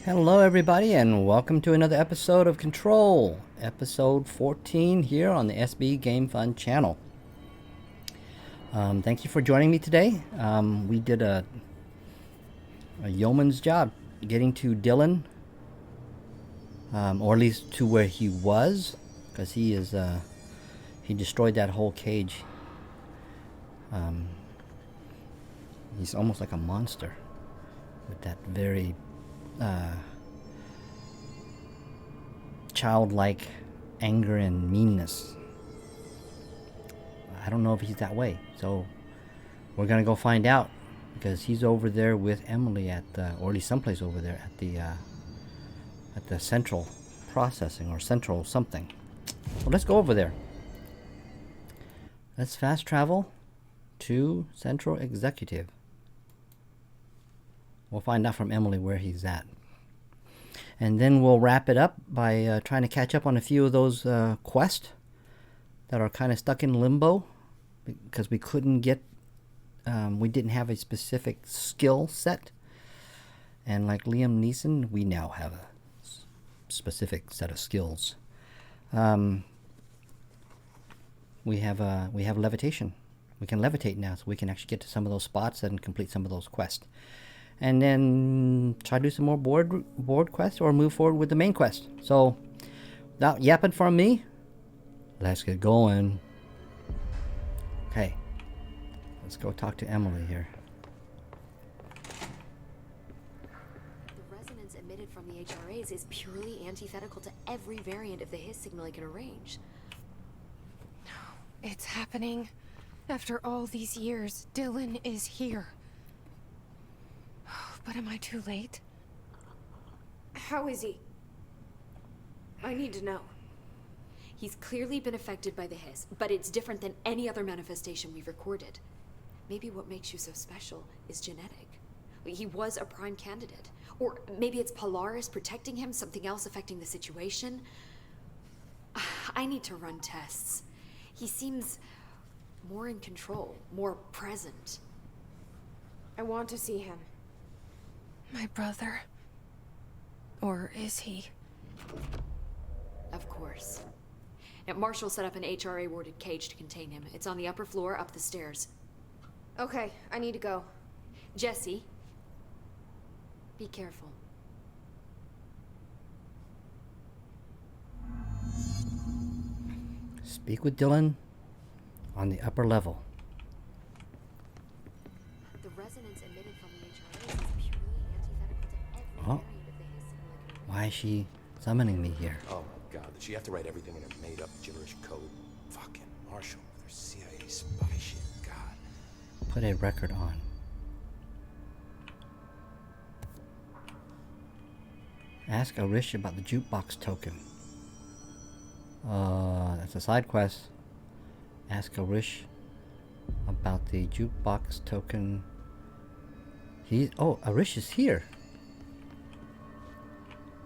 Hello everybody and welcome to another episode of Control, episode 14 here on the SBGameFun channel. Thank you for joining me today. We did a yeoman's job getting to Dylan, or at least to where he was, because he destroyed that whole cage. He's almost like a monster with that very childlike anger and meanness. I don't know if he's that way, so we're gonna go find out, because he's over there with Emily at or at least someplace over there at the central processing or central something. Well, let's go over there. Let's fast travel to Central Executive. We'll find out from Emily where he's at. And then we'll wrap it up by trying to catch up on a few of those quests that are kind of stuck in limbo because we couldn't get, we didn't have a specific skill set. And like Liam Neeson, we now have a specific set of skills. We have levitation. We can levitate now, so we can actually get to some of those spots and complete some of those quests. And then try to do some more board quests or move forward with the main quest. So, without yapping from me, let's get going. Okay, let's go talk to Emily here. The resonance emitted from the HRAs is purely antithetical to every variant of the HISS signal I can arrange. It's happening. After all these years, Dylan is here. But am I too late? How is he? I need to know. He's clearly been affected by the HISS, but it's different than any other manifestation we've recorded. Maybe what makes you so special is genetic. He was a prime candidate. Or maybe it's Polaris protecting him, something else affecting the situation. I need to run tests. He seems more in control, more present. I want to see him. My brother? Or is he? Of course. Now, Marshall set up an HRA-warded cage to contain him. It's on the upper floor, up the stairs. Okay, I need to go. Jesse, be careful. Speak with Dylan on the upper level. The resonance emitted from the HRAs is purely antithetical to every variant of the HISS signal I can arrange. Why is she summoning me here? Oh my god, did she have to write everything in a made-up gibberish code? Fucking Marshall with her CIA spy shit, god. Put a record on. Ask Arish about the Jukebox Token. That's a side quest. Ask Arish about the Jukebox Token. Arish is here.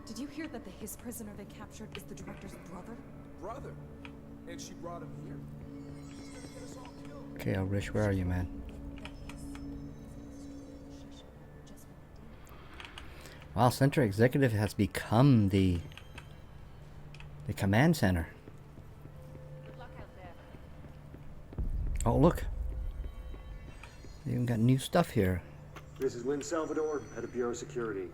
Did you hear that the HISS prisoner they captured is the director's brother? Brother? And she brought him here? He's gonna get us all killed. Okay, Arish, where are you, man? Wow, Center Executive has become the command center. Oh, look. They even got new stuff here. This is Lynn Salvador, head of Bureau Security.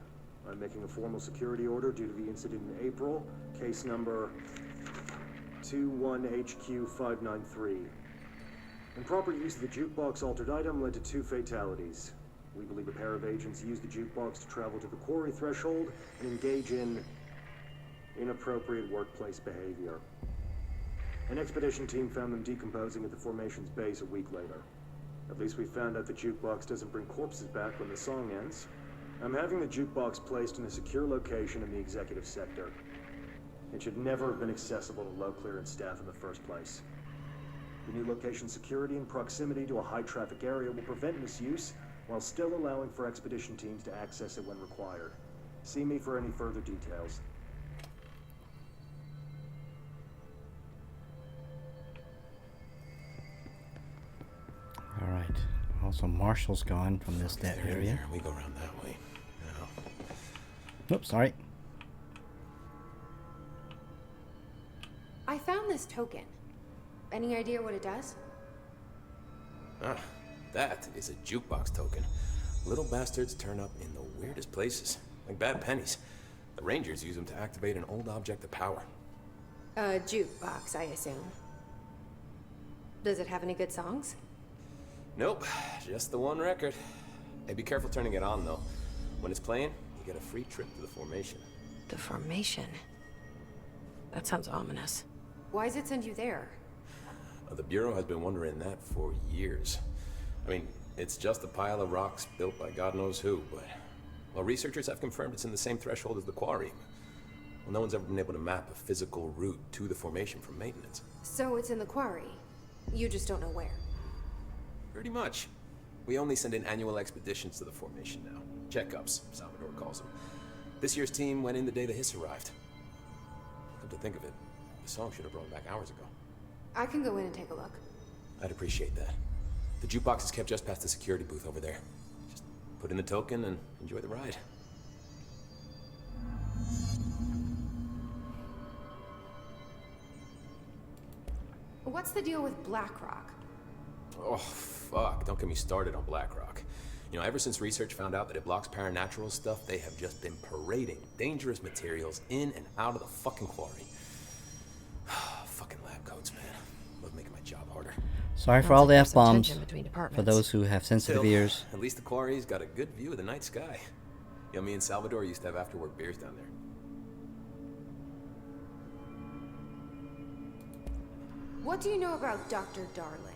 I'm making a formal security order due to the incident in April, case number 21HQ593. Improper use of the jukebox altered item led to 2 fatalities. We believe a pair of agents used the jukebox to travel to the quarry threshold and engage in inappropriate workplace behavior. An expedition team found them decomposing at the formation's base a week later. At least we found out the jukebox doesn't bring corpses back when the song ends. I'm having the jukebox placed in a secure location in the executive sector. It should never have been accessible to low clearance staff in the first place. The new location security and proximity to a high traffic area will prevent misuse while still allowing for expedition teams to access it when required. See me for any further details. All right. Also, Marshall's gone from that area. We go around that way. Now, Oops, sorry. I found this token. Any idea what it does? Ah, that is a jukebox token. Little bastards turn up in the weirdest places, like bad pennies. The Rangers use them to activate an old object of power. A jukebox, I assume. Does it have any good songs? Nope, just the one record. Hey, be careful turning it on, though. When it's playing, you get a free trip to the formation. The formation? That sounds ominous. Why does it send you there? The Bureau has been wondering that for years. I mean, it's just a pile of rocks built by God knows who, but... Well, researchers have confirmed it's in the same threshold as the quarry. Well, no one's ever been able to map a physical route to the formation from maintenance. So it's in the quarry. You just don't know where. Pretty much. We only send in annual expeditions to the formation now. Checkups, Salvador calls them. This year's team went in the day the HISS arrived. Come to think of it, the song should have brought back hours ago. I can go in and take a look. I'd appreciate that. The jukebox is kept just past the security booth over there. Just put in the token and enjoy the ride. What's the deal with BlackRock? Oh, fuck. Don't get me started on BlackRock. You know, ever since research found out that it blocks paranatural stuff, they have just been parading dangerous materials in and out of the fucking quarry. Fucking lab coats, man. Love making my job harder. Sorry for all the F-bombs. Between For departments. those who have sensitive Still, ears. at least the quarry's got a good view of the night sky. You know, me and Salvador used to have after-work beers down there. What do you know about Dr. Darling?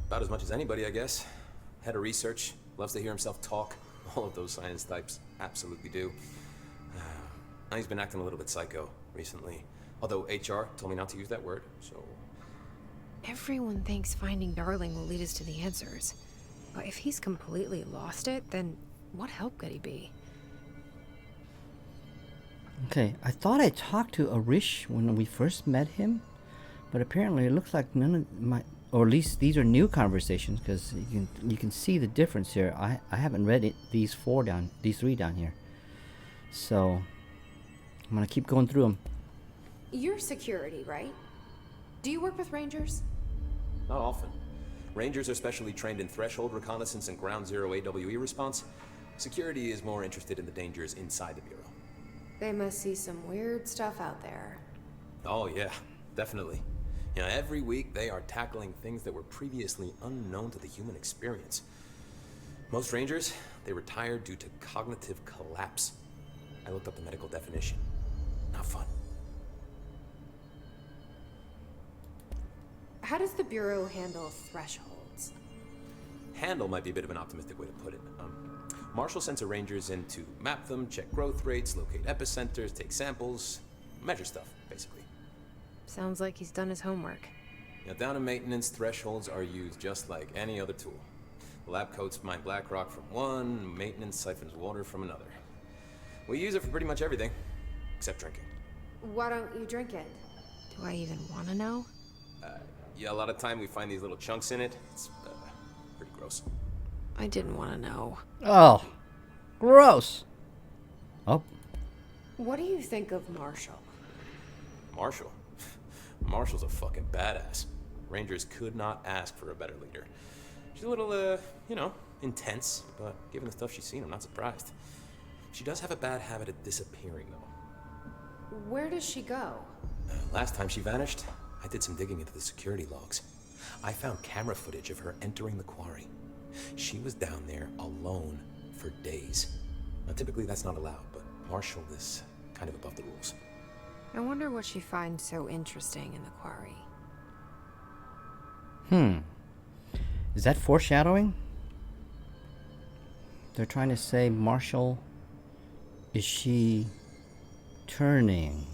About as much as anybody, I guess. Head of research, loves to hear himself talk. All of those science types absolutely do. Now he's been acting a little bit psycho recently. Although HR told me not to use that word, so... Everyone thinks finding Darling will lead us to the answers. But if he's completely lost it, then what help could he be? Okay, I thought I talked to Arish when we first met him, but apparently it looks like none of my, or at least these are new conversations, because you can see the difference here. I haven't read it, these three down here, so I'm gonna keep going through them. You're security, right? Do you work with Rangers? Not often. Rangers are specially trained in threshold reconnaissance and ground zero AWE response. Security is more interested in the dangers inside the Bureau. They must see some weird stuff out there. Oh yeah, definitely. You know, every week they are tackling things that were previously unknown to the human experience. Most Rangers, they retired due to cognitive collapse. I looked up the medical definition. Not fun. How does the Bureau handle thresholds? Handle might be a bit of an optimistic way to put it. Marshall sends her Rangers in to map them, check growth rates, locate epicenters, take samples, measure stuff, basically. Sounds like he's done his homework. Now, down in maintenance, thresholds are used just like any other tool. The lab coats mine black rock from one, maintenance siphons water from another. We use it for pretty much everything, except drinking. Why don't you drink it? Do I even want to know? Yeah, a lot of time we find these little chunks in it. It's pretty gross. I didn't want to know. Oh, gross. Oh, What do you think of Marshall? Marshall? Marshall's a fucking badass. Rangers could not ask for a better leader. She's a little, intense, but given the stuff she's seen, I'm not surprised. She does have a bad habit of disappearing, though. Where does she go? Last time she vanished, I did some digging into the security logs. I found camera footage of her entering the quarry. She was down there alone for days. Now, typically that's not allowed, but Marshall is kind of above the rules. I wonder what she finds so interesting in the quarry. is that foreshadowing? They're trying to say Marshall, is she turning?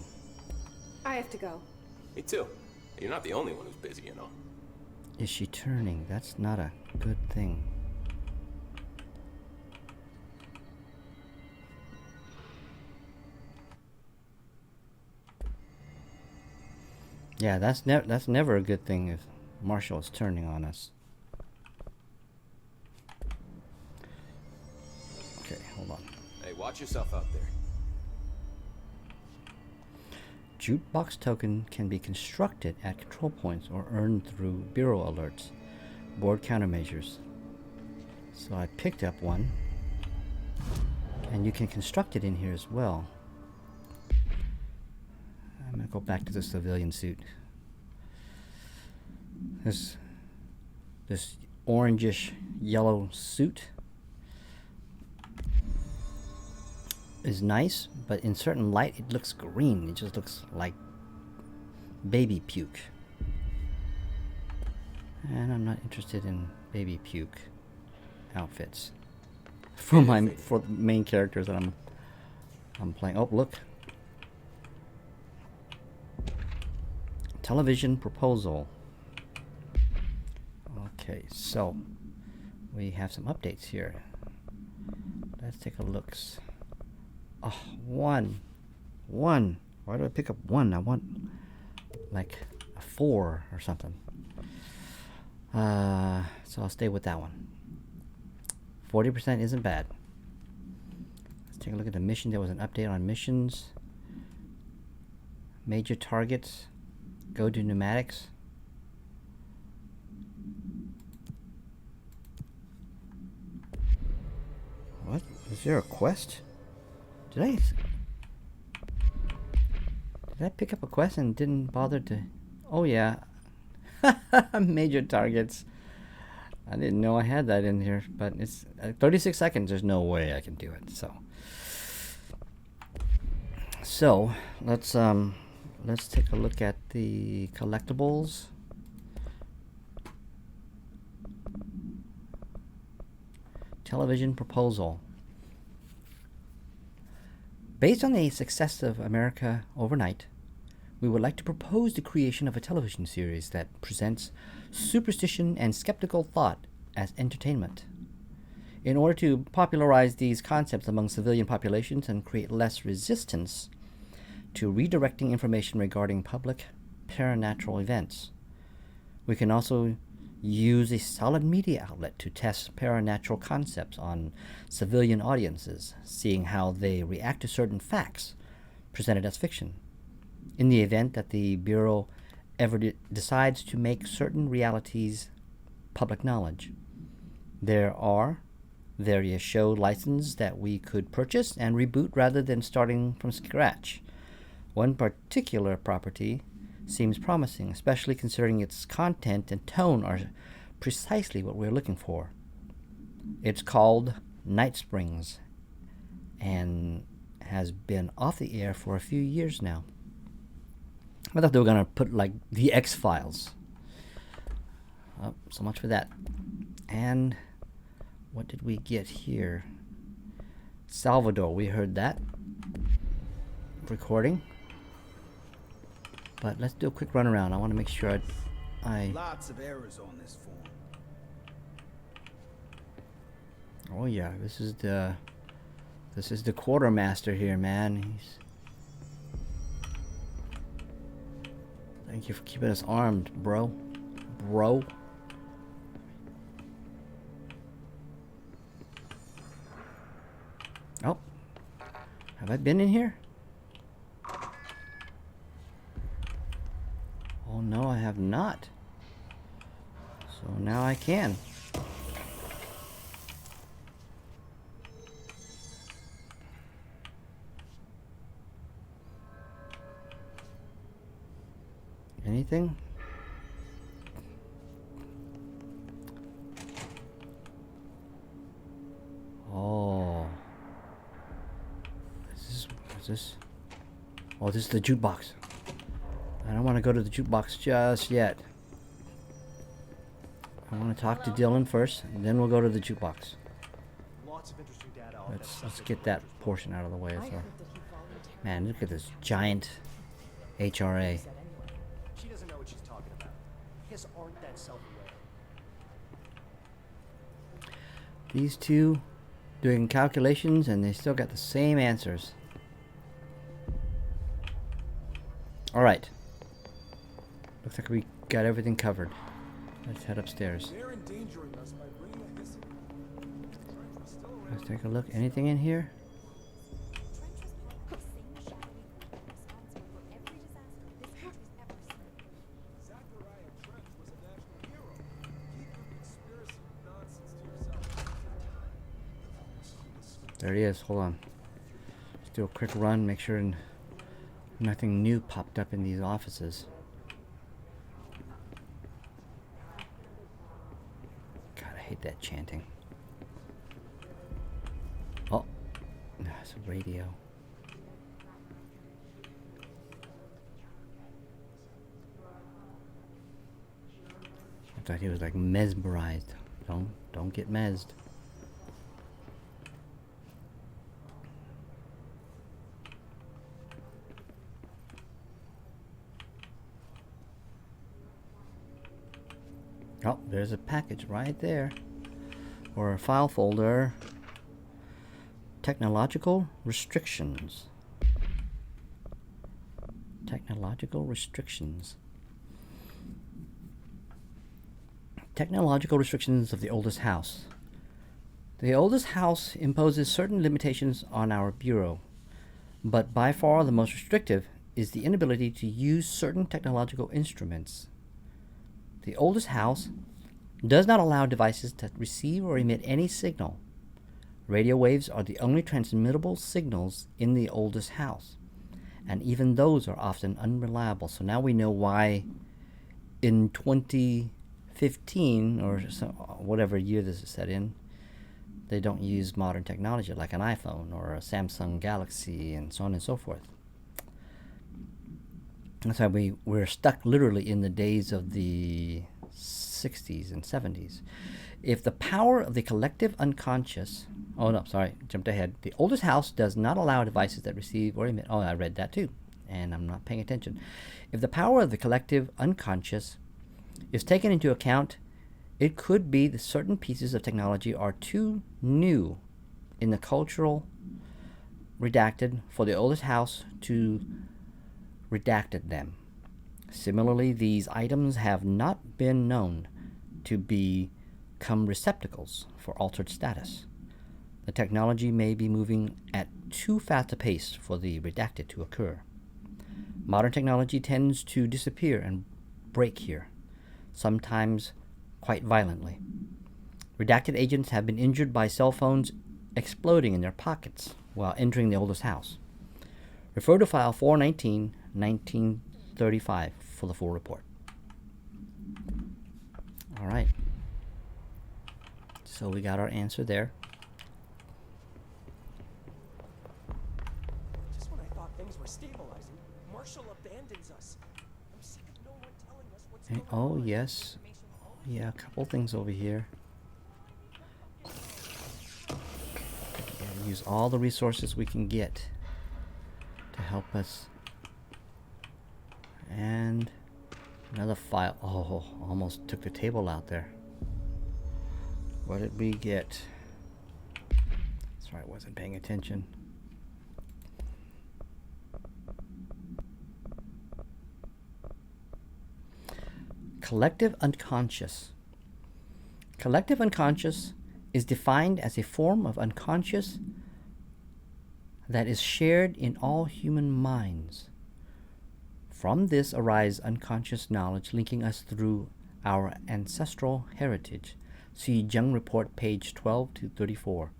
I have to go. Me too. You're not the only one who's busy, you know. Is she turning? That's not a good thing. Yeah, that's never a good thing if Marshall is turning on us. Okay, hold on. Hey, watch Watch yourself out there. Jukebox token can be constructed at control points or earned through bureau alerts. Board countermeasures. So I picked up one. And you can construct it in here as well. I'm going to go back to the civilian suit. This orangish yellow suit is nice, but in certain light it looks green. It just looks like baby puke. And I'm not interested in baby puke outfits for the main characters that I'm playing. Oh, look. Television proposal. Okay, so we have some updates here. Let's take a look. Oh, one. Why do I pick up one? I want like a 4 or something. So I'll stay with that one. 40% isn't bad. Let's take a look at the mission. There was an update on missions. Major targets. Go to pneumatics. What? Is there a quest? Did I pick up a quest and didn't bother to... Oh yeah. Major targets. I didn't know I had that in here, but it's 36 seconds. There's no way I can do it. So let's take a look at the collectibles. Television proposal. Based on the success of America Overnight, we would like to propose the creation of a television series that presents superstition and skeptical thought as entertainment. In order to popularize these concepts among civilian populations and create less resistance to redirecting information regarding public paranatural events, we can also use a solid media outlet to test paranatural concepts on civilian audiences, seeing how they react to certain facts presented as fiction. In the event that the Bureau ever decides to make certain realities public knowledge, there are various show licenses that we could purchase and reboot rather than starting from scratch. One particular property seems promising, especially considering its content and tone are precisely what we're looking for. It's called Night Springs and has been off the air for a few years now. I thought they were going to put like the X-Files. Oh, so much for that. And what did we get here? Salvador, we heard that recording. But let's do a quick run around. I want to make sure I Lots of errors on this form. Oh yeah, this is the quartermaster here, man. Thank you for keeping us armed, bro. Oh. Have I been in here? Oh no, I have not. So now I can. Anything? Oh. Is this? Oh, this is the jukebox. I don't want to go to the jukebox just yet. I want to talk to Dylan first, and then we'll go to the jukebox. Let's get that portion out of the way. So. Man, look at this giant HRA. She doesn't know what she's talking about. HISS aren't that self-aware. These two doing calculations, and they still got the same answers. All right. Looks like we got everything covered. Let's head upstairs. They're endangering us by bringing a HISS. Let's take a look. Anything in here? There he is. Hold on. Let's do a quick run. Make sure nothing new popped up in these offices. God, I hate that chanting. Oh, it's a radio. I thought he was like mesmerized. Don't get mezzed. Oh, there's a package right there. Or a file folder. Technological restrictions. Technological restrictions. Technological restrictions of the oldest house. The oldest house imposes certain limitations on our bureau, but by far the most restrictive is the inability to use certain technological instruments. The oldest house does not allow devices to receive or emit any signal. Radio waves are the only transmittable signals in the oldest house, and even those are often unreliable. So now we know why in 2015 or whatever year this is set in, they don't use modern technology like an iPhone or a Samsung Galaxy and so on and so forth. That's why we're stuck literally in the days of the 60s and 70s. If the power of the collective unconscious... Oh, no, sorry, jumped ahead. The oldest house does not allow devices that receive or emit... Oh, I read that too, and I'm not paying attention. If the power of the collective unconscious is taken into account, it could be that certain pieces of technology are too new in the cultural redacted for the oldest house to redacted them. Similarly, these items have not been known to become receptacles for altered status. The technology may be moving at too fast a pace for the redacted to occur. Modern technology tends to disappear and break here, sometimes quite violently. Redacted agents have been injured by cell phones exploding in their pockets while entering the oldest house. Refer to file 419, 1935 for the full report. All right. So we got our answer there. Just when I thought things were stabilizing, Marshall abandons us. I'm sick of no one telling us what's going Oh, on. yes. Yeah, a couple things over here. Gotta use all the resources we can get to help us. And another file. Oh, almost took the table out there. What did we get? Sorry, I wasn't paying attention. Collective unconscious. Collective unconscious is defined as a form of unconscious that is shared in all human minds. From this arise unconscious knowledge linking us through our ancestral heritage. See Jung Report, page 12 to 34.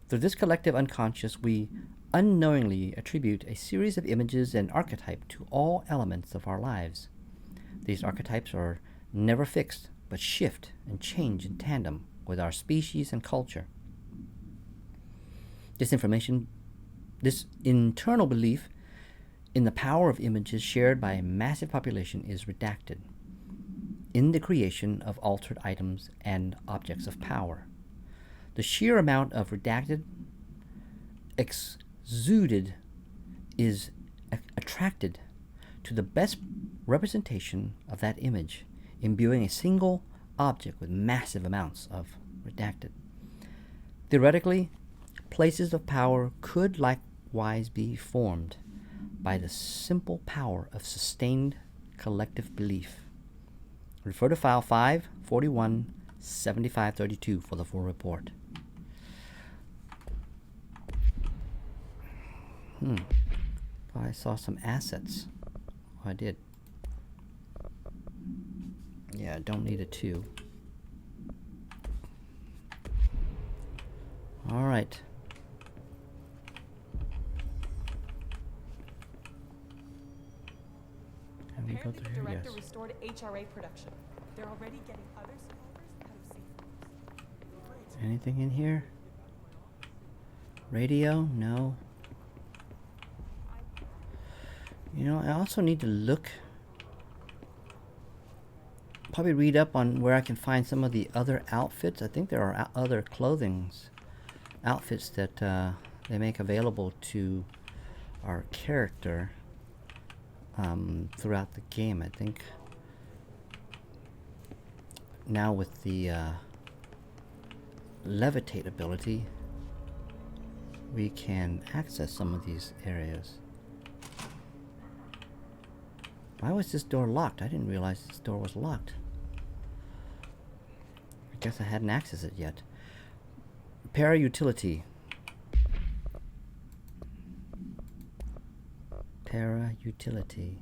Through this collective unconscious, we unknowingly attribute a series of images and archetypes to all elements of our lives. These archetypes are never fixed, but shift and change in tandem with our species and culture. This internal belief in the power of images shared by a massive population is redacted in the creation of altered items and objects of power. The sheer amount of redacted exuded is attracted to the best representation of that image, imbuing a single object with massive amounts of redacted. Theoretically, places of power could likewise be formed by the simple power of sustained collective belief. Refer to file 541 7532 for the full report. I saw some assets. Oh, I did. Yeah, I don't need a 2. All right. Apparently go the through here? director Yes. restored HRA production. They're already getting other survivors out of safe. Anything in here? Radio? No. You know, I also need to look. Probably read up on where I can find some of the other outfits. I think there are other outfits that they make available to our character throughout the game. I think now with the levitate ability, we can access some of these areas. Why was this door locked? I didn't realize this door was locked. I guess I hadn't accessed it yet. Para-utility. Para-utility.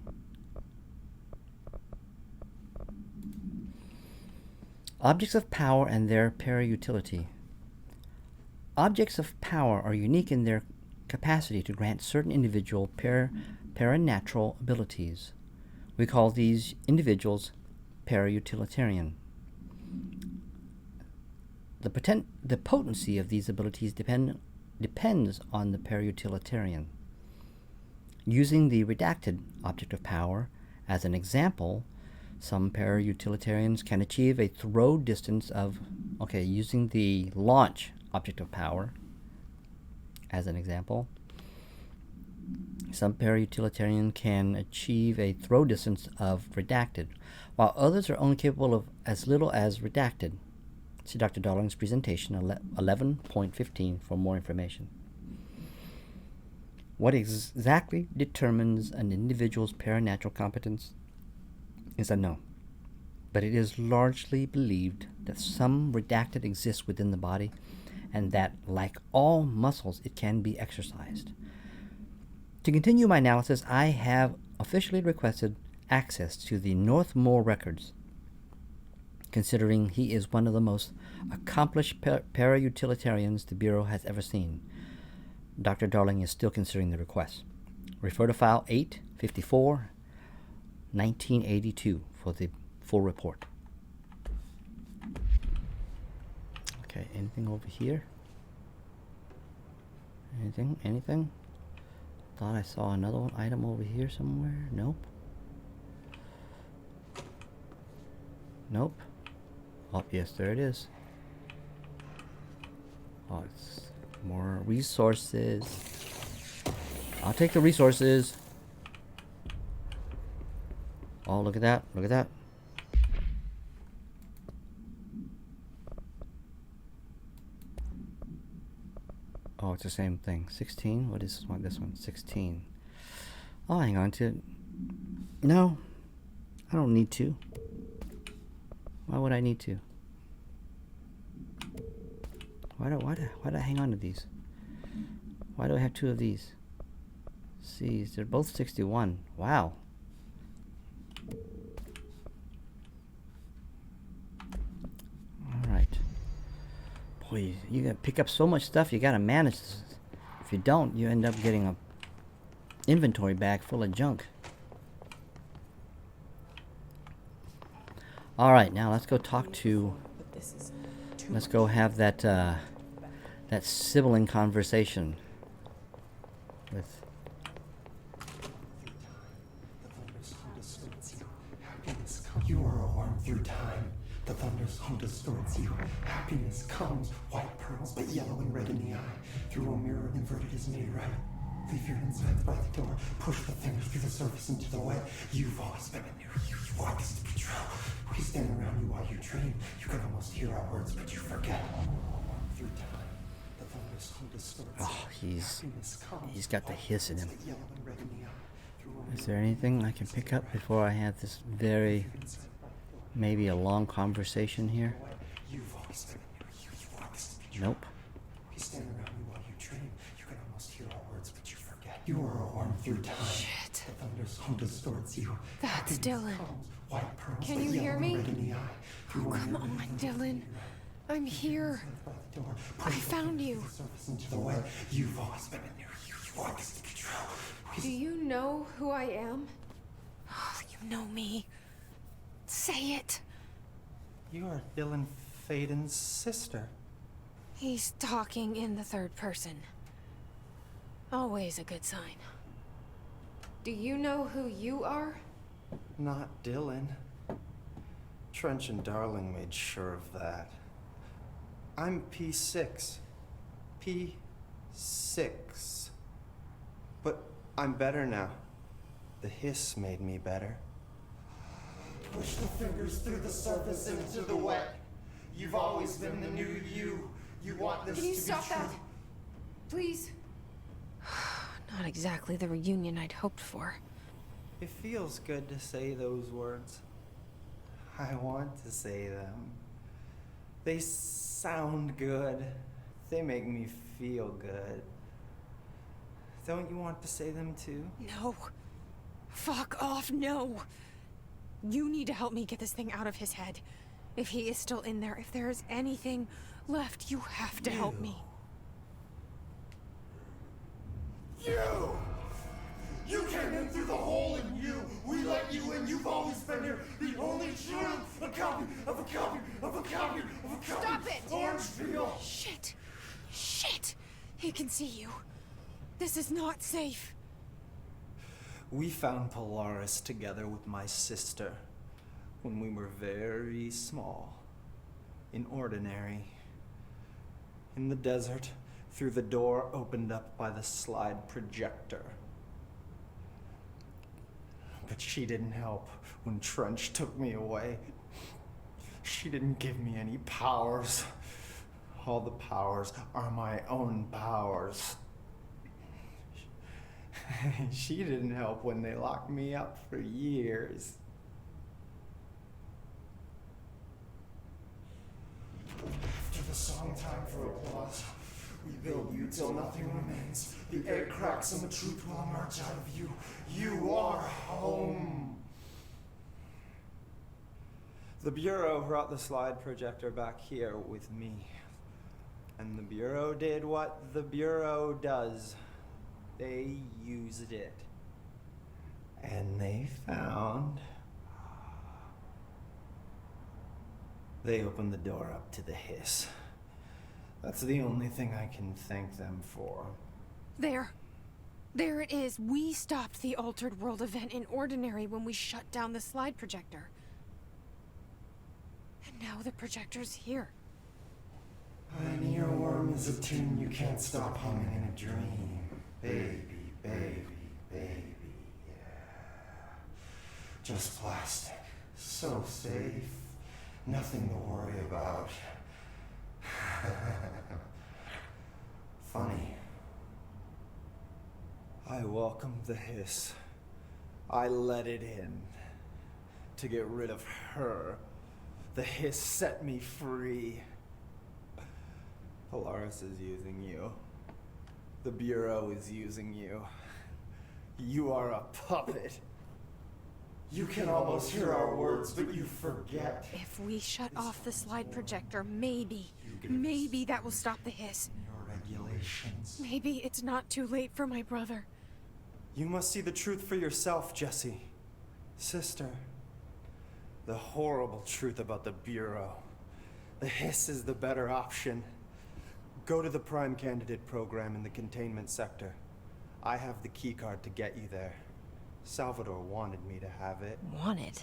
Objects of power and their para-utility. Objects of power are unique in their capacity to grant certain individual paranatural abilities. We call these individuals para-utilitarian. The potency of these abilities depends on the para-utilitarian. Using the redacted object of power as an example, some para-utilitarians can achieve a throw distance of, using the launch object of power as an example, some para-utilitarian can achieve a throw distance of redacted, while others are only capable of as little as redacted. See Dr. Darling's presentation 11.15 for more information. What exactly determines an individual's paranatural competence is unknown, but it is largely believed that some redacted exists within the body and that, like all muscles, it can be exercised. To continue my analysis, I have officially requested access to the Northmore records, considering he is one of the most accomplished para-utilitarians the Bureau has ever seen. Dr. Darling is still considering the request. Refer to File 854, 1982 for the full report. Okay, anything over here? Anything? Thought I saw another item over here somewhere. Nope. Oh, yes, there it is. Oh, it's more resources. I'll take the resources. Oh, look at that. Oh, it's the same thing. 16? What is this one? This one, 16. I'll hang on to it. No, I don't need to. Why would I need to? Why do I hang on to these? Why do I have two of these? See, they're both 61. Wow. Alright. Boy, you gotta pick up so much stuff, you gotta manage this. If you don't, you end up getting a inventory bag full of junk. Alright, now let's go talk to... Let's go have that, that sibling conversation with... You are a worm through time. The thunder's home distorts you. Happiness comes, white pearls, but yellow and red in the eye. Through a mirror inverted is made right. Leave your insides by the door. Push the fingers through the surface into the wet. You've always been a new you. You want this to be true. We stand around you while you dream. You can almost hear our words, but you forget. Through time, the thunder's home distorts. Oh, he's got the hiss in him. Is there anything I can pick up before I have this maybe a long conversation here? Nope. We stand around you while you dream. You can almost hear our words, but you forget. You are a worm through time. Shit. The thunder's home distorts you. That's Dylan. White pearls, Can you hear me? Oh, come on, Dylan. I'm here. I found you. You've always been a new you. You want this to be true. Do you know who I am? Oh, you You know me. Say it. You are Dylan Faden's sister. He's talking in the third person. Always a good sign. Do you know who you are? Not Dylan. Trench and Darling made sure of that. I'm P6. P6. But I'm better now. The hiss made me better. Push the fingers through the surface into the wet. You've always been the new you. You want this to be true. Can you stop that? Please? Not exactly the reunion I'd hoped for. It feels good to say those words. I want to say them. They sound good. They make me feel good. Don't you want to say them too? No. Fuck off, no. You need to help me get this thing out of his head. If he is still in there, if there is anything left, you have to help me. You came in through the hole in you. We let you in. You've always been here. The only truth. A copy of a copy of a copy of a copy. Stop it! Orange peel. Shit. Shit. He can see you. This is not safe. We found Polaris together with my sister when we were very small, in Ordinary, in the desert, through the door opened up by the slide projector. But she didn't help when Trench took me away. She didn't give me any powers. All the powers are my own powers. She didn't help when they locked me up for years. After the song time for applause, we build you till nothing remains. The egg cracks and the truth will emerge out of you. You are home. The Bureau brought the slide projector back here with me. And the Bureau did what the Bureau does. They used it. And they found... They opened the door up to the hiss. That's the only thing I can thank them for. There. There it is. We stopped the Altered World event in Ordinary when we shut down the slide projector. And now the projector's here. An earworm is a tune you can't stop humming in a dream. Baby, baby, baby, yeah. Just plastic. So safe. Nothing to worry about. Funny. I welcomed the hiss. I let it in. To get rid of her. The hiss set me free. Polaris is using you. The Bureau is using you. You are a puppet. You can almost hear our words, but you forget. If we shut off the slide projector, maybe that will stop the hiss. Your regulations. Maybe it's not too late for my brother. You must see the truth for yourself, Jessie. Sister. The horrible truth about the Bureau. The hiss is the better option. Go to the Prime Candidate program in the containment sector. I have the keycard to get you there. Salvador wanted me to have it. Wanted?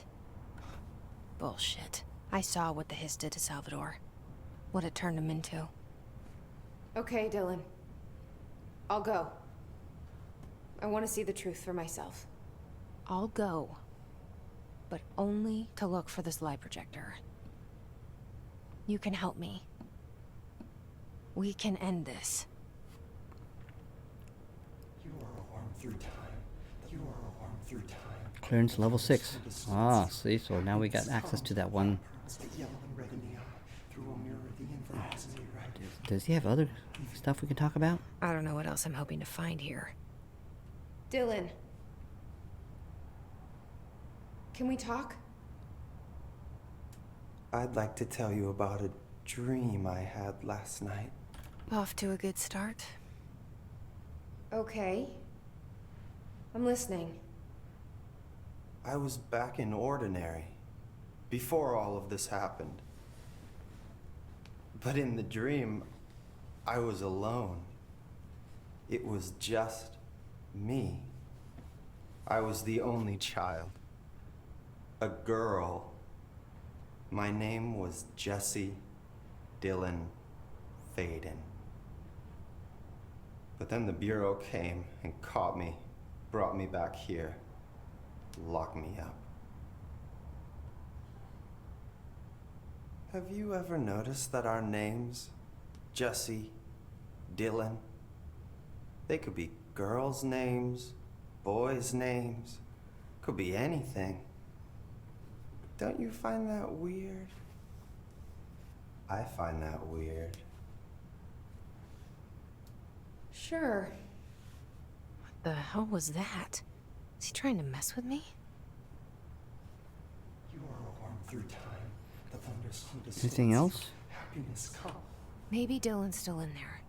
Bullshit. I saw what the hiss did to Salvador. What it turned him into. Okay, Dylan. I'll go. I want to see the truth for myself. I'll go. But only to look for the slide projector. You can help me. We can end this. You are a worm through time. You are a worm through time. Clearance level 6. Ah, see, so now we got access to that one. Does he have other stuff we can talk about? I don't know what else I'm hoping to find here. Dylan. Can we talk? I'd like to tell you about a dream I had last night. Off to a good start. Okay. I'm listening. I was back in Ordinary, before all of this happened. But in the dream, I was alone. It was just me. I was the only child. A girl. My name was Jesse Dylan Faden. But then the Bureau came and caught me, brought me back here, locked me up. Have you ever noticed that our names, Jesse, Dylan, they could be girls' names, boys' names, could be anything. Don't you find that weird? I find that weird. Sure. What the hell was that? Is he trying to mess with me? You are warm through time. The thunders hunt us. Anything else? Happiness comes. Maybe Dylan's still in there.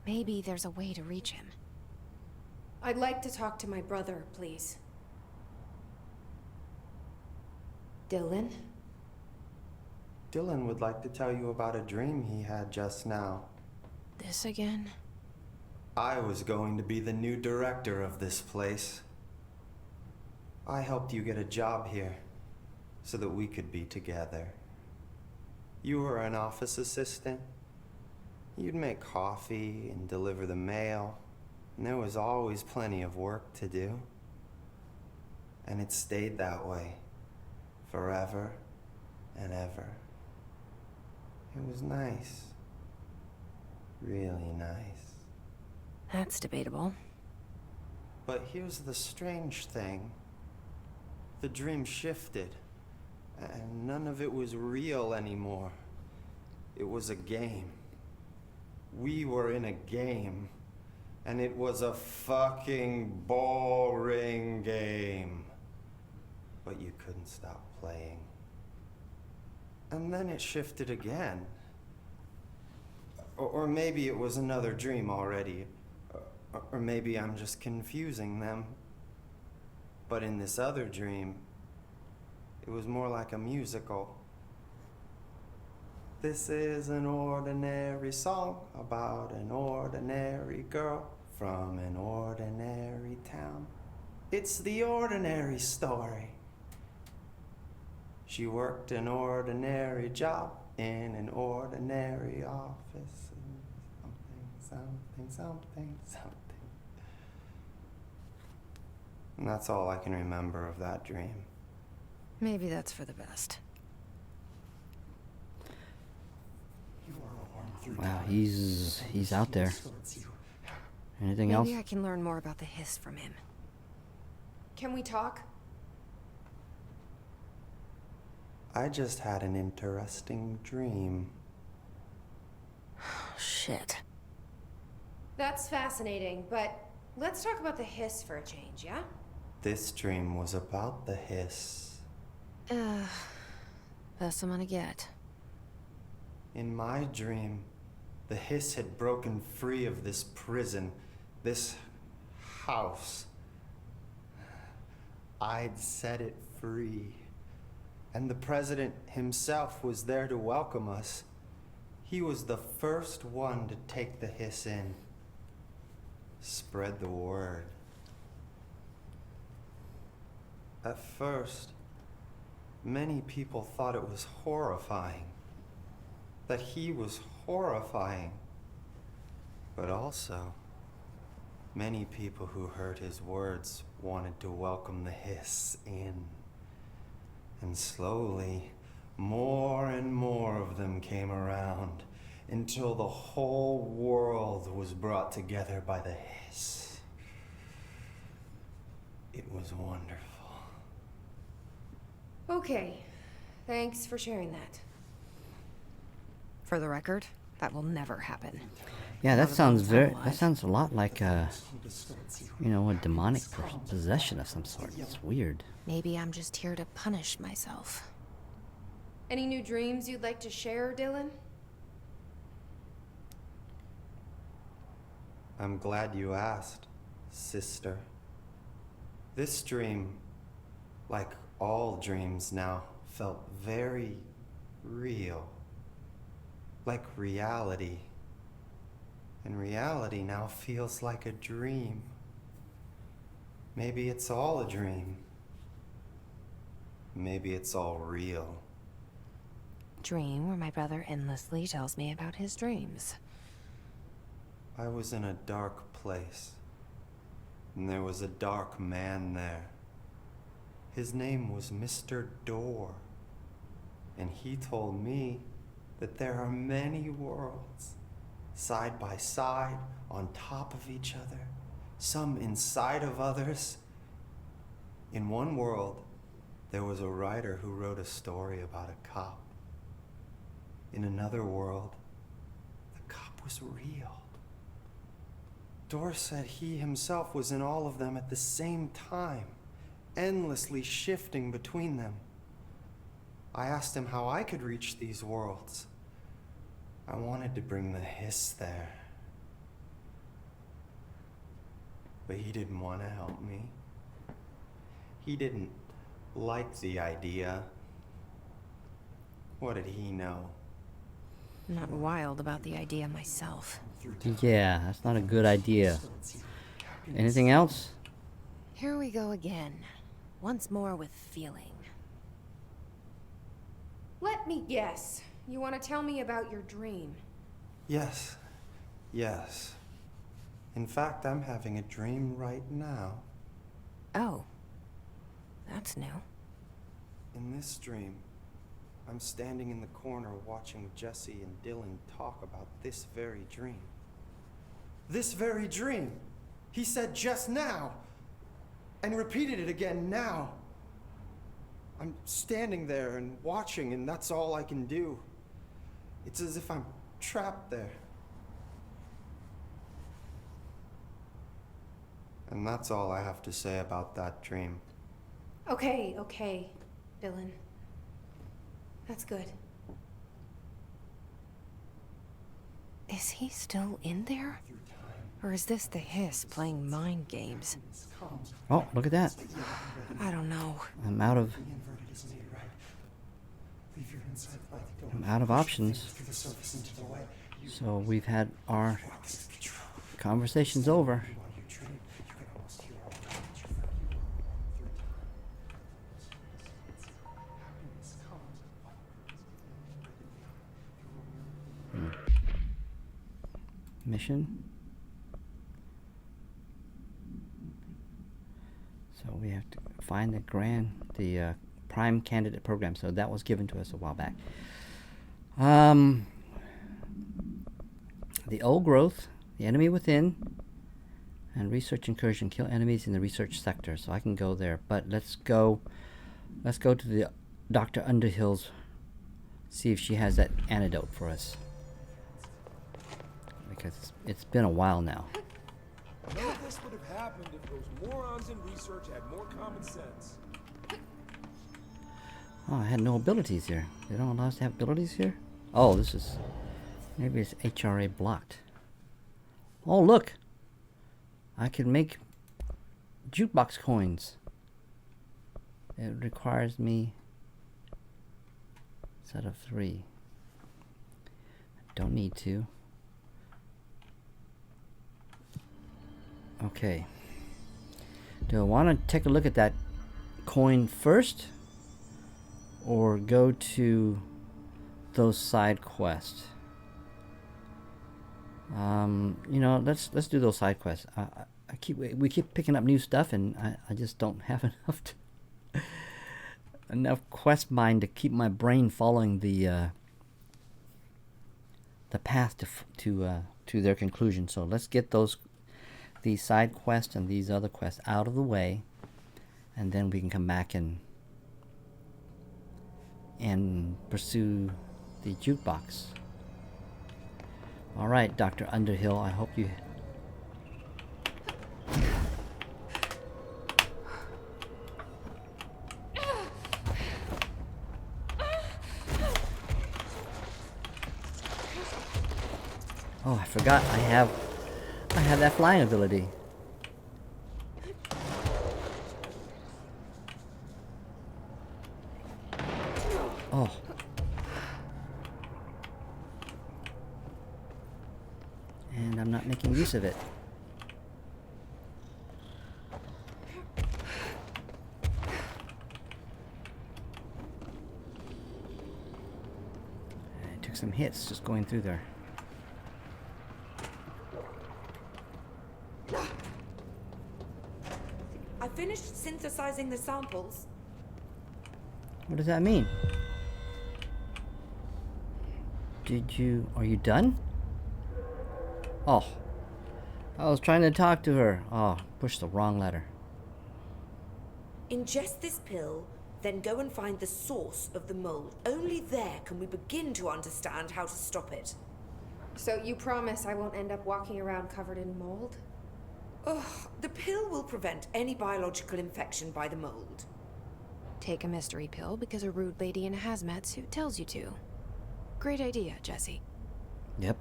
Maybe there's a way to reach him. I'd like to talk to my brother, please. Dylan? Dylan would like to tell you about a dream he had just now. This again? I was going to be the new director of this place. I helped you get a job here so that we could be together. You were an office assistant. You'd make coffee and deliver the mail, and there was always plenty of work to do. And it stayed that way forever and ever. It was nice. Really nice. That's debatable. But here's the strange thing. The dream shifted, and none of it was real anymore. It was a game. We were in a game, and it was a fucking boring game. But you couldn't stop playing. And then it shifted again. Or maybe it was another dream already. Or maybe I'm just confusing them. But in this other dream, it was more like a musical. This is an ordinary song about an ordinary girl from an ordinary town. It's the ordinary story. She worked an ordinary job in an ordinary office. Something. And that's all I can remember of that dream. Maybe that's for the best. Wow, he's out there. Anything else? Maybe I can learn more about the HISS from him. Can we talk? I just had an interesting dream. Shit. That's fascinating, but let's talk about the HISS for a change, yeah? This dream was about the HISS. Best I'm gonna get. In my dream, the HISS had broken free of this prison, this house. I'd set it free. And the president himself was there to welcome us. He was the first one to take the HISS in. Spread the word. At first, many people thought it was horrifying. That he was horrifying. But also, many people who heard his words wanted to welcome the HISS in. And slowly, more and more of them came around until the whole world was brought together by the HISS. It was wonderful. Okay. Thanks for sharing that. For the record, that will never happen. Yeah, that sounds that sounds a lot like a demonic possession of some sort. It's weird. Maybe I'm just here to punish myself. Any new dreams you'd like to share, Dylan? I'm glad you asked, sister. This dream Like all dreams now felt very real. Like reality. And reality now feels like a dream. Maybe it's all a dream. Maybe it's all real. Dream where my brother endlessly tells me about his dreams. I was in a dark place, and there was a dark man there. His name was Mr. Door, and he told me that there are many worlds, side by side, on top of each other, some inside of others. In one world, there was a writer who wrote a story about a cop. In another world, the cop was real. Door said he himself was in all of them at the same time, endlessly shifting between them. I asked him how I could reach these worlds. I wanted to bring the HISS there. But he didn't want to help me. He didn't like the idea. What did he know? I'm not wild about the idea myself. Yeah, that's not a good idea. Anything else? Here we go again. Once more with feeling. Let me guess. You want to tell me about your dream? Yes. Yes. In fact, I'm having a dream right now. Oh. That's new. In this dream, I'm standing in the corner watching Jesse and Dylan talk about this very dream. This very dream! He said just now! And repeated it again now. I'm standing there and watching, and that's all I can do. It's as if I'm trapped there. And that's all I have to say about that dream. Okay, Dylan. That's good. Is he still in there? Or is this the HISS playing mind games? Oh, look at that. I don't know. I'm out of options. So we've had our conversations over. Mission. So we have to find the prime candidate program. So that was given to us a while back. The old growth, the enemy within, and research incursion. Kill enemies in the research sector. So I can go there, but let's go to the Dr. Underhill's. See if she has that antidote for us. Because it's been a while now. None of this would have happened if those morons in research had more common sense. Oh, I had no abilities here. They don't allow us to have abilities here? Oh, this is... Maybe it's HRA blocked. Oh, look! I can make jukebox coins. It requires me a set of 3. I don't need to. Okay. Do I want to take a look at that coin first? Or go to those side quests? You know, let's do those side quests. We keep picking up new stuff, and I just don't have enough quest mind to keep my brain following the path to their conclusion. So let's get these side quests and these other quests out of the way, and then we can come back and pursue the jukebox. All right, Dr. Underhill, I hope you... Oh, I forgot I have that flying ability. not making use of it. I took some hits just going through there. I finished synthesizing the samples. What does that mean? Are you done? Oh. I was trying to talk to her. Oh, pushed the wrong letter. Ingest this pill, then go and find the source of the mold. Only there can we begin to understand how to stop it. So you promise I won't end up walking around covered in mold? Ugh, the pill will prevent any biological infection by the mold. Take a mystery pill because a rude lady in a hazmat suit tells you to. Great idea, Jesse. Yep.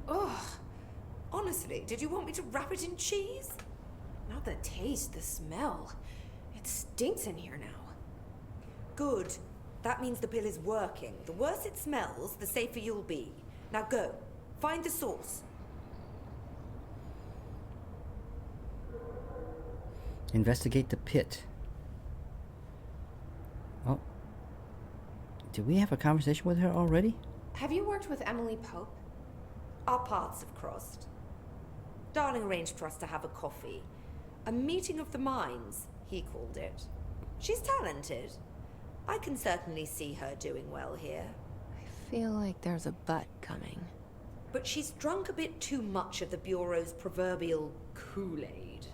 Ugh. Honestly, did you want me to wrap it in cheese? Not the taste, the smell. It stinks in here now. Good. That means the pill is working. The worse it smells, the safer you'll be. Now go. Find the source. Investigate the pit. Oh. Did we have a conversation with her already? Have you worked with Emily Pope? Our paths have crossed. Darling arranged for us to have a coffee. A meeting of the minds, he called it. She's talented. I can certainly see her doing well here. I feel like there's a but coming. But she's drunk a bit too much of the Bureau's proverbial Kool-Aid.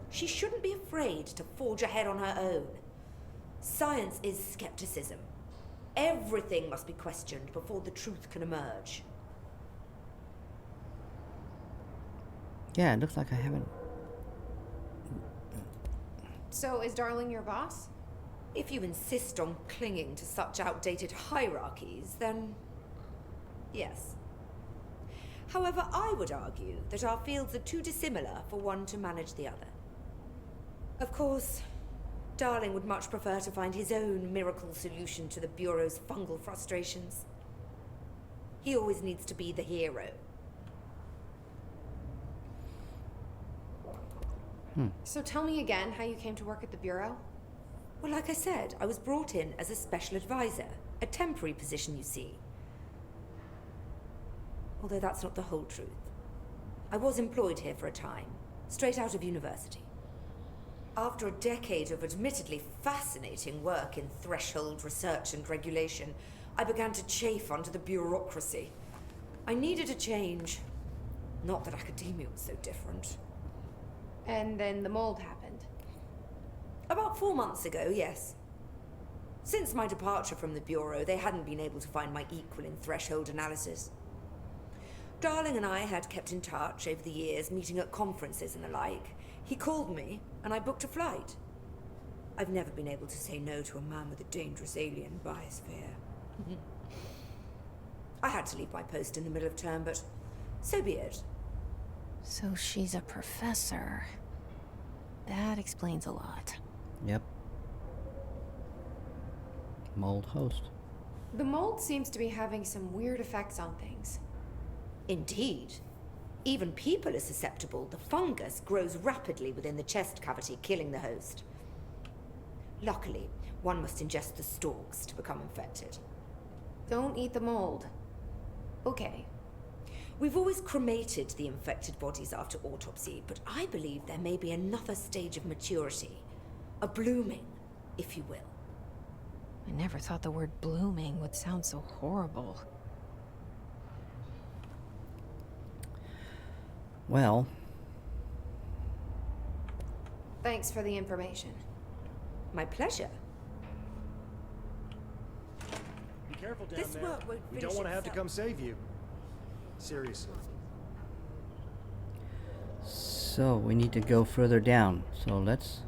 She shouldn't be afraid to forge ahead on her own. Science is skepticism. Everything must be questioned before the truth can emerge. Yeah, it looks like I haven't. So is Darling your boss? If you insist on clinging to such outdated hierarchies, then yes. However, I would argue that our fields are too dissimilar for one to manage the other. Of course, Darling would much prefer to find his own miracle solution to the Bureau's fungal frustrations. He always needs to be the hero. So tell me again how you came to work at the Bureau? Well, like I said, I was brought in as a special advisor. A temporary position, you see. Although that's not the whole truth. I was employed here for a time, straight out of university. After a decade of admittedly fascinating work in threshold research and regulation, I began to chafe under the bureaucracy. I needed a change. Not that academia was so different. And then the mold happened. About 4 months ago, yes. Since my departure from the Bureau, they hadn't been able to find my equal in threshold analysis. Darling and I had kept in touch over the years, meeting at conferences and the like. He called me, and I booked a flight. I've never been able to say no to a man with a dangerous alien biosphere. I had to leave my post in the middle of term, but so be it. So she's a professor. That explains a lot. Yep. Mold host. The mold seems to be having some weird effects on things. Indeed. Even people are susceptible. The fungus grows rapidly within the chest cavity, killing the host. Luckily, one must ingest the stalks to become infected. Don't eat the mold. Okay. We've always cremated the infected bodies after autopsy, but I believe there may be another stage of maturity. A blooming, if you will. I never thought the word blooming would sound so horrible. Well. Thanks for the information. My pleasure. Be careful down This there. work won't We finish don't want to have to itself. come save you. Seriously. So we need to go further down. So let's.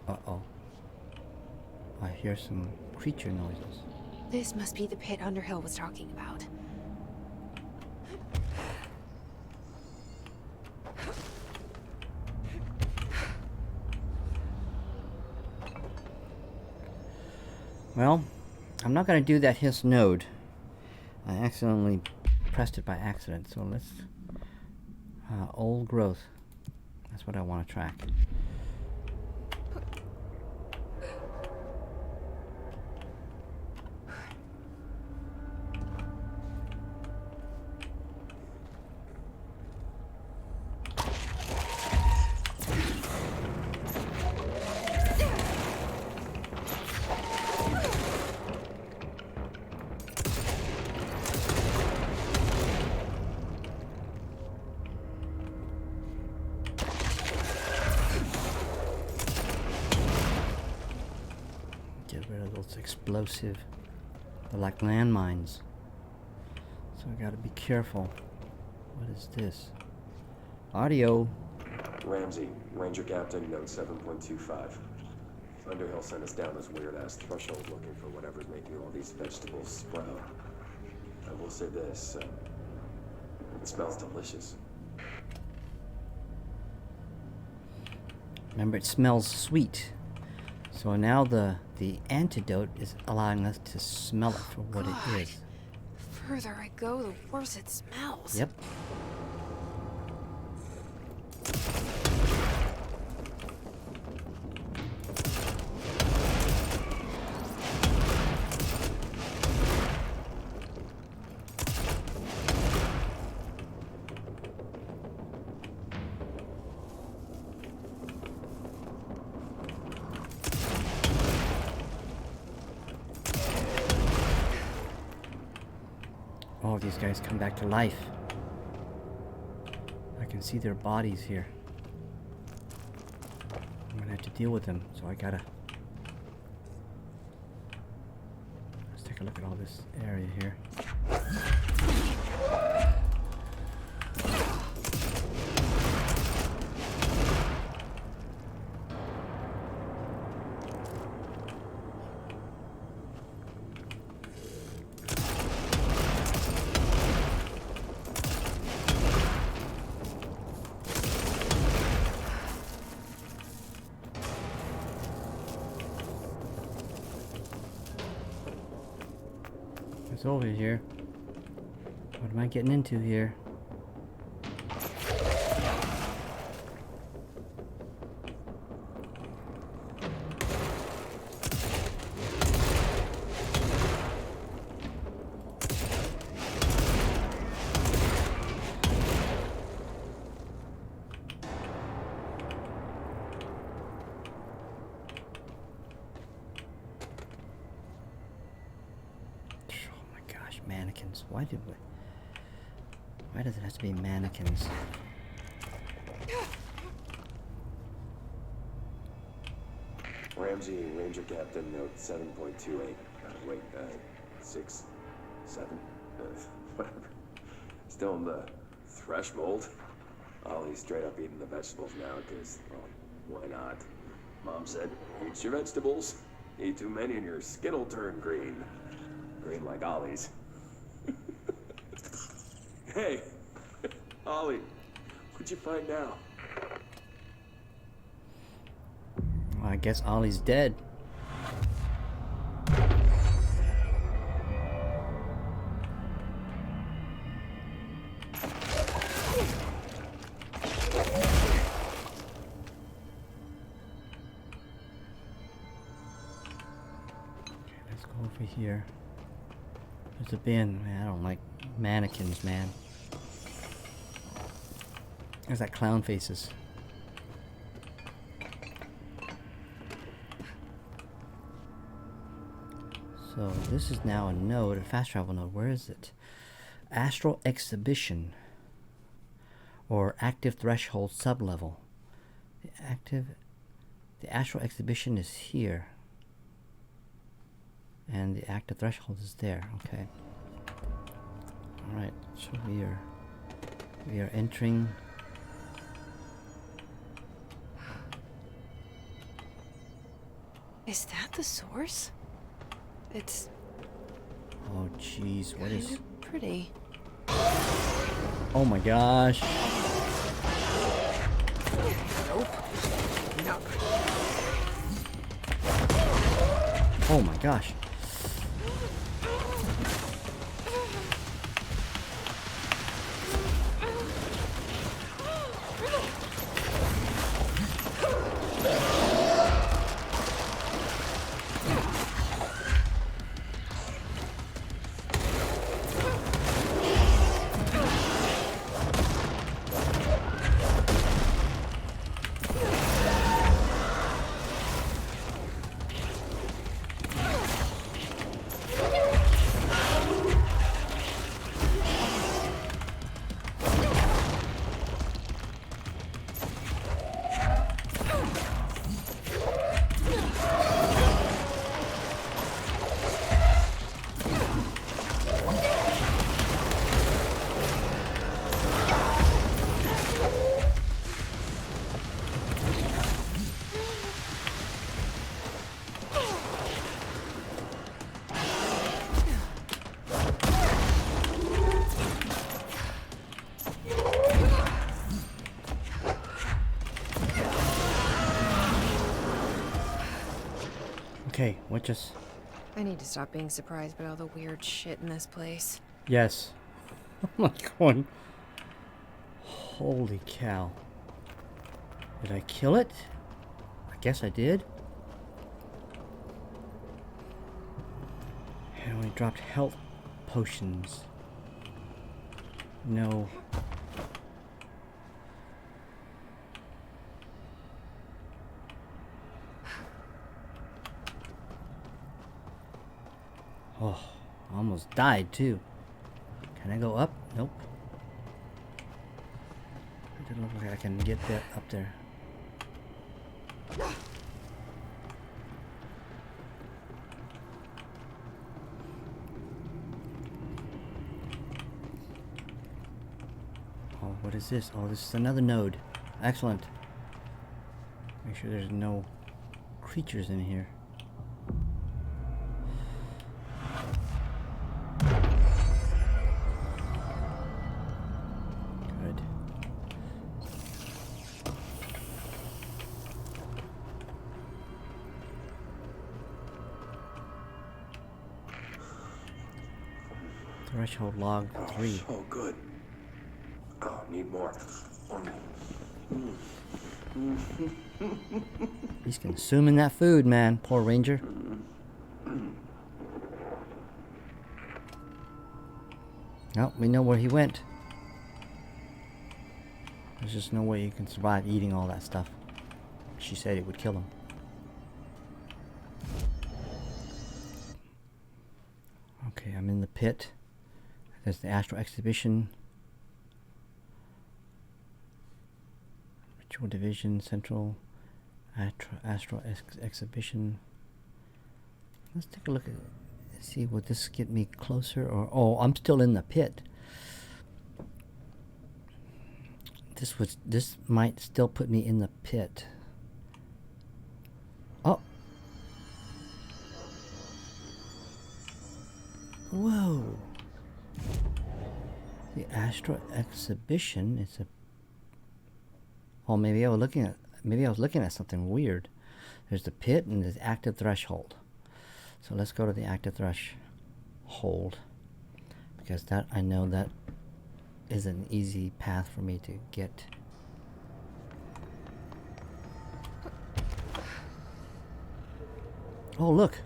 Uh-oh. I hear some creature noises. This must be the pit Underhill was talking about. Well, I'm not going to do that HISS node. I accidentally pressed it by accident, so let's... old growth. That's what I want to track. Explosive. They're like landmines. So I gotta be careful. What is this? Audio. Ramsey, Ranger Captain, note 7.25. Underhill sent us down this weird-ass threshold looking for whatever's making all these vegetables sprout. I will say this, it smells delicious. Remember, it smells sweet. So now the antidote is allowing us to smell it for what it is. The further I go, the worse it smells. Yep. All of these guys come back to life. I can see their bodies here. I'm gonna have to deal with them, so I gotta... Let's take a look at all this area here. It's over here. What am I getting into here? Mannequins. Why does it have to be mannequins? Ramsey, Ranger Captain, note 7.28. Wait, 6, 7, whatever. Still in the thresh mold. Ollie's straight up eating the vegetables now, because, well, why not? Mom said, eat your vegetables. Eat too many and your skin will turn green. Green like Ollie's. Hey, Ollie, what'd you find now? Well, I guess Ollie's dead. Okay, let's go over here. There's a bin. Man, I don't like mannequins, man. There's that clown faces. So this is now a node, a fast travel node. Where is it? Astral Exhibition. Or active threshold sublevel. The astral exhibition is here. And the active threshold is there. Okay. Alright, so we are entering. Is that the source? It's... Oh jeez, what is... pretty. Oh my gosh. Nope. No. Oh my gosh. Okay, what just... I need to stop being surprised by all the weird shit in this place. Yes. Oh my god. Holy cow. Did I kill it? I guess I did. And we dropped health potions. No. Oh, I almost died too. Can I go up? Nope. It doesn't look like I can get that up there. Oh, what is this? Oh, this is another node. Excellent. Make sure there's no creatures in here. Good. Threshold log 3. Oh, good. Oh, need more. He's consuming that food, man. Poor Ranger. No, we know where he went. There's just no way you can survive eating all that stuff. She said it would kill him. Okay, I'm in the pit. There's the Astral Exhibition. Ritual Division, Central Astral Exhibition. Let's take a look at it. See, would this get me closer or... Oh, I'm still in the pit. This might still put me in the pit. Oh. Whoa. The Astral Exhibition is a... Oh, maybe I was looking at something weird. There's the pit and there's active threshold. So let's go to the active threshold, because that I know that is an easy path for me to get. Oh, look.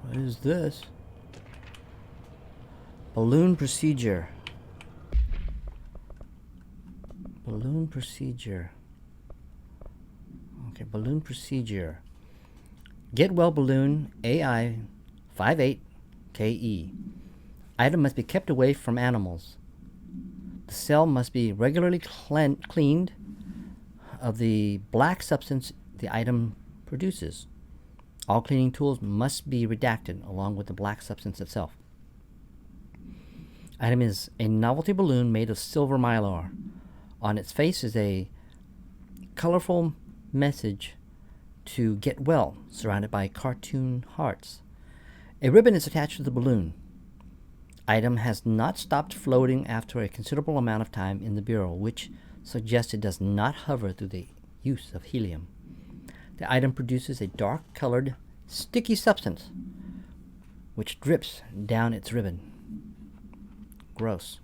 What is this? Balloon procedure. Balloon procedure. Okay, balloon procedure. Get well balloon AI 58KE. Item must be kept away from animals. The cell must be regularly cleaned of the black substance the item produces. All cleaning tools must be redacted along with the black substance itself. Item is a novelty balloon made of silver mylar. On its face is a colorful message to get well, surrounded by cartoon hearts. A ribbon is attached to the balloon. Item has not stopped floating after a considerable amount of time in the bureau, which suggests it does not hover through the use of helium. The item produces a dark-colored, sticky substance, which drips down its ribbon. Gross.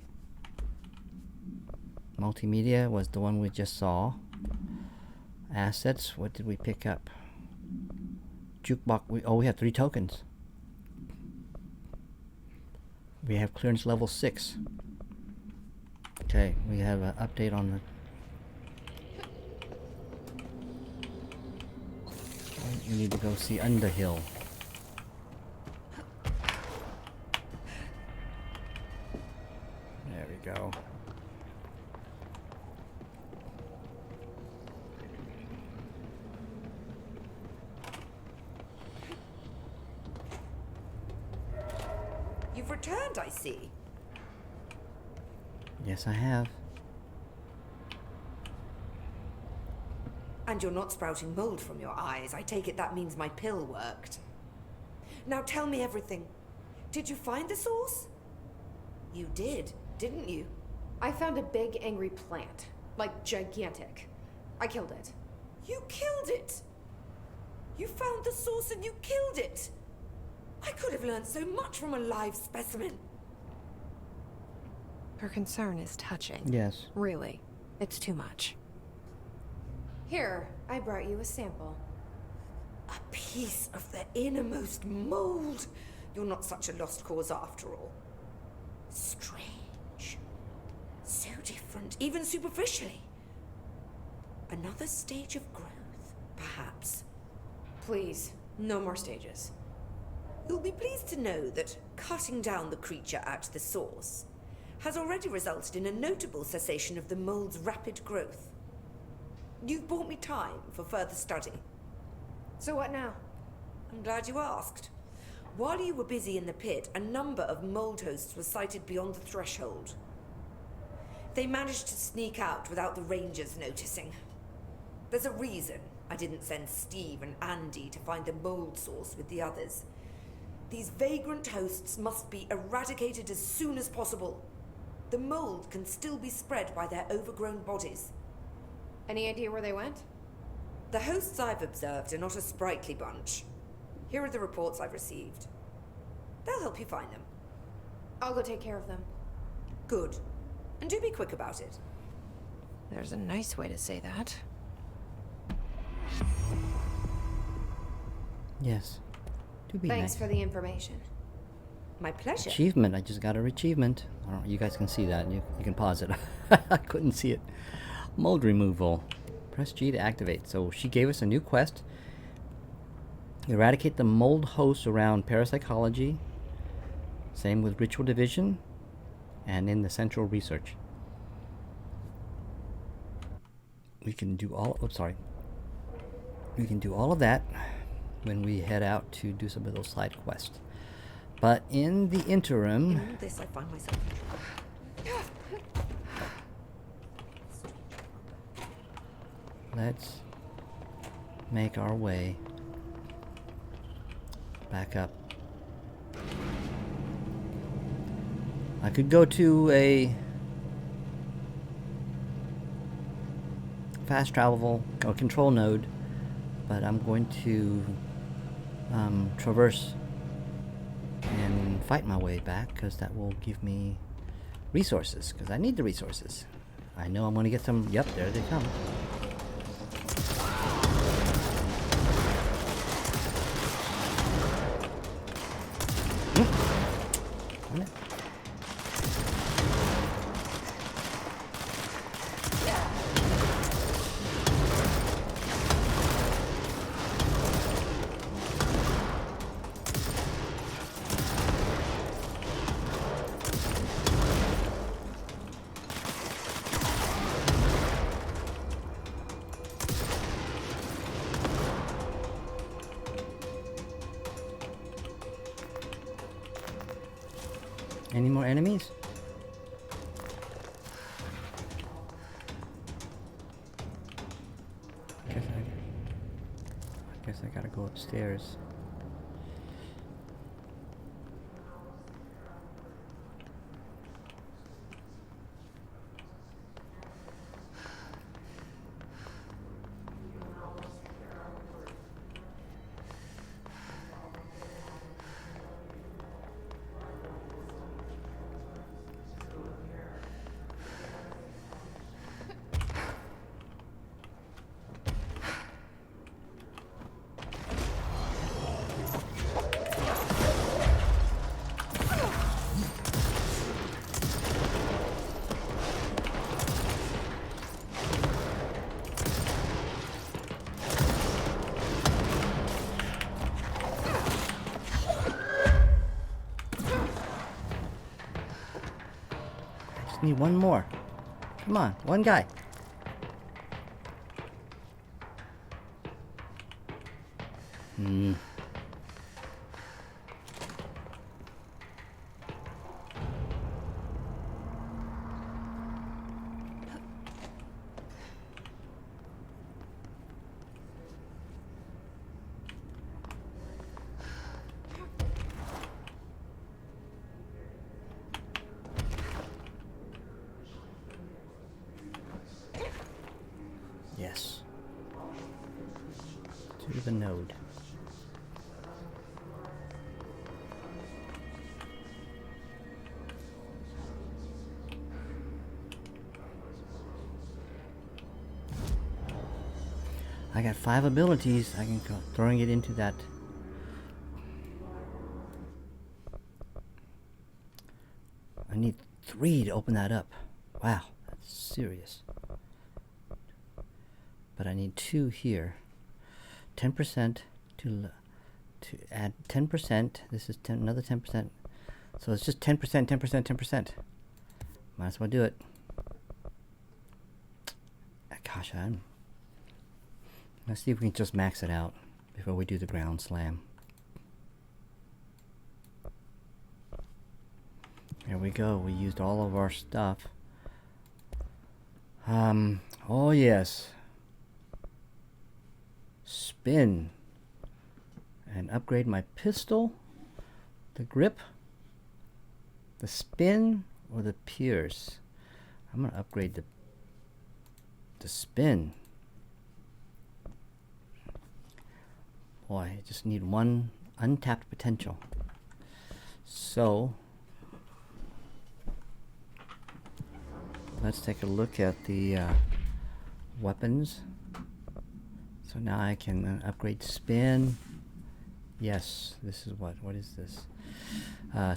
Multimedia was the one we just saw. Assets, what did we pick up? Jukebox, we have 3 tokens. We have clearance level 6. Okay, we have an update on the... We need to go see Underhill. There we go. You've returned, I see. Yes, I have. And you're not sprouting mold from your eyes. I take it that means my pill worked. Now tell me everything. Did you find the source? You did, didn't you? I found a big angry plant. Like gigantic. I killed it. You killed it! You found the source and you killed it! I could have learned so much from a live specimen. Her concern is touching. Yes. Really. It's too much. Here, I brought you a sample. A piece of the innermost mold. You're not such a lost cause after all. Strange. So different, even superficially. Another stage of growth, perhaps. Please, no more stages. You'll be pleased to know that cutting down the creature at the source has already resulted in a notable cessation of the mold's rapid growth. You've bought me time for further study. So what now? I'm glad you asked. While you were busy in the pit, a number of mold hosts were sighted beyond the threshold. They managed to sneak out without the Rangers noticing. There's a reason I didn't send Steve and Andy to find the mold source with the others. These vagrant hosts must be eradicated as soon as possible. The mold can still be spread by their overgrown bodies. Any idea where they went? The hosts I've observed are not a sprightly bunch. Here are the reports I've received. They'll help you find them. I'll go take care of them. Good. And do be quick about it. There's a nice way to say that. Yes. Do be Thanks nice. for the information. My pleasure. Achievement. I just got her achievement. I don't know, you guys can see that. You can pause it. I couldn't see it. Mold removal. Press G to activate. So she gave us a new quest. Eradicate the mold hosts around parapsychology. Same with ritual division. And in the central research. We can do all... Oops, sorry. We can do all of that when we head out to do some of those side quests. But in the interim... In all this, I find myself... Let's make our way back up. I could go to a fast travel or control node, but I'm going to traverse and fight my way back because that will give me resources, because I need the resources. I know I'm going to get some. Yep, there they come. Any more enemies? I guess I gotta go upstairs. Need one more. Come on, one guy. Yes. To the node. I got 5 abilities. I can go throwing it into that. I need 3 to open that up. Wow, that's serious. But I need 2 here. 10% to add 10%. This is another 10%. So it's just 10%, 10%, 10%. Might as well do it. Gosh, let's see if we can just max it out before we do the ground slam. There we go. We used all of our stuff. Oh yes. Spin. And upgrade my pistol. The grip. The spin or the pierce. I'm gonna upgrade the spin. Boy, I just need 1 untapped potential. So let's take a look at the weapons. So now I can upgrade spin. Yes, this is what is this?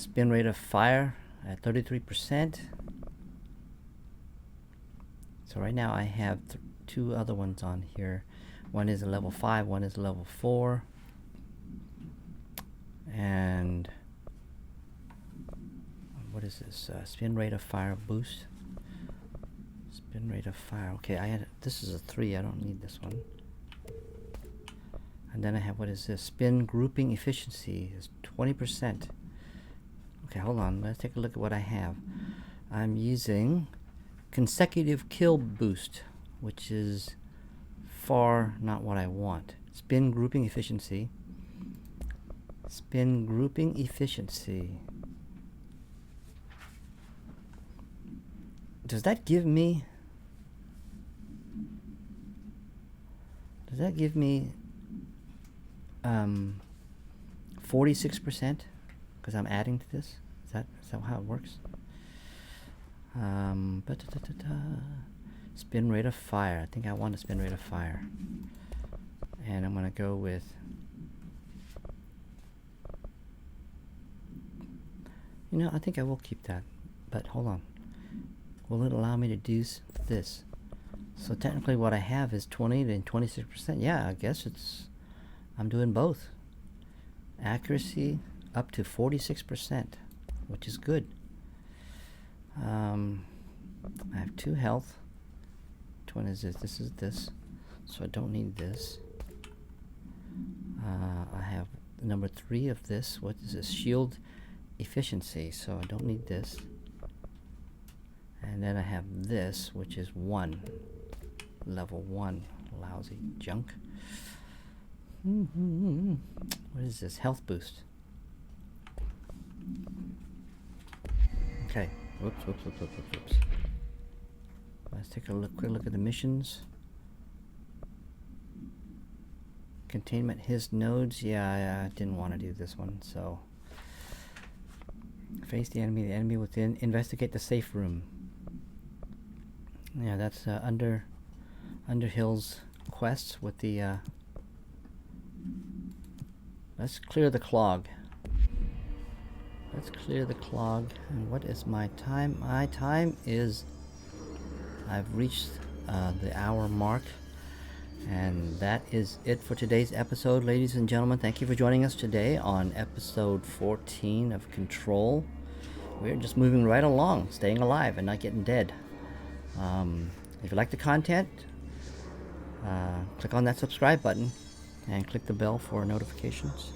Spin rate of fire at 33%. So right now I have 2 other ones on here. One is a level 5, one is a level 4. And what is this? Spin rate of fire boost. Spin rate of fire. Okay, this is a 3. I don't need this one. And then I have, what is this? Spin grouping efficiency is 20%. Okay, hold on. Let's take a look at what I have. I'm using consecutive kill boost, which is far not what I want. Spin grouping efficiency. Spin grouping efficiency. Does that give me 46%? Because I'm adding to this? Is that how it works? Spin rate of fire. I think I want a spin rate of fire. And I'm going to go with I think I will keep that. But hold on. Will it allow me to do this? So technically what I have is 20 and 26%. Yeah, I guess I'm doing both. Accuracy up to 46%, which is good. I have 2 health. Which one is this? This is this. So I don't need this. I have number 3 of this. What is this? Shield efficiency. So I don't need this. And then I have this, which is 1. Level 1. Lousy junk. What is this? Health boost. Okay. Whoops. Let's take a quick look at the missions. Containment HISS nodes. Yeah, I didn't want to do this one, so. Face the enemy within. Investigate the safe room. Yeah, that's Underhill's quests with the let's clear the clog. Let's clear the clog. And what is my time? My time is I've reached the hour mark. And that is it for today's episode, ladies and gentlemen. Thank you for joining us today on episode 14 of Control. We're just moving right along, staying alive and not getting dead. If you like the content, click on that subscribe button and click the bell for notifications.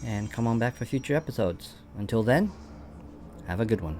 And come on back for future episodes. Until then, have a good one.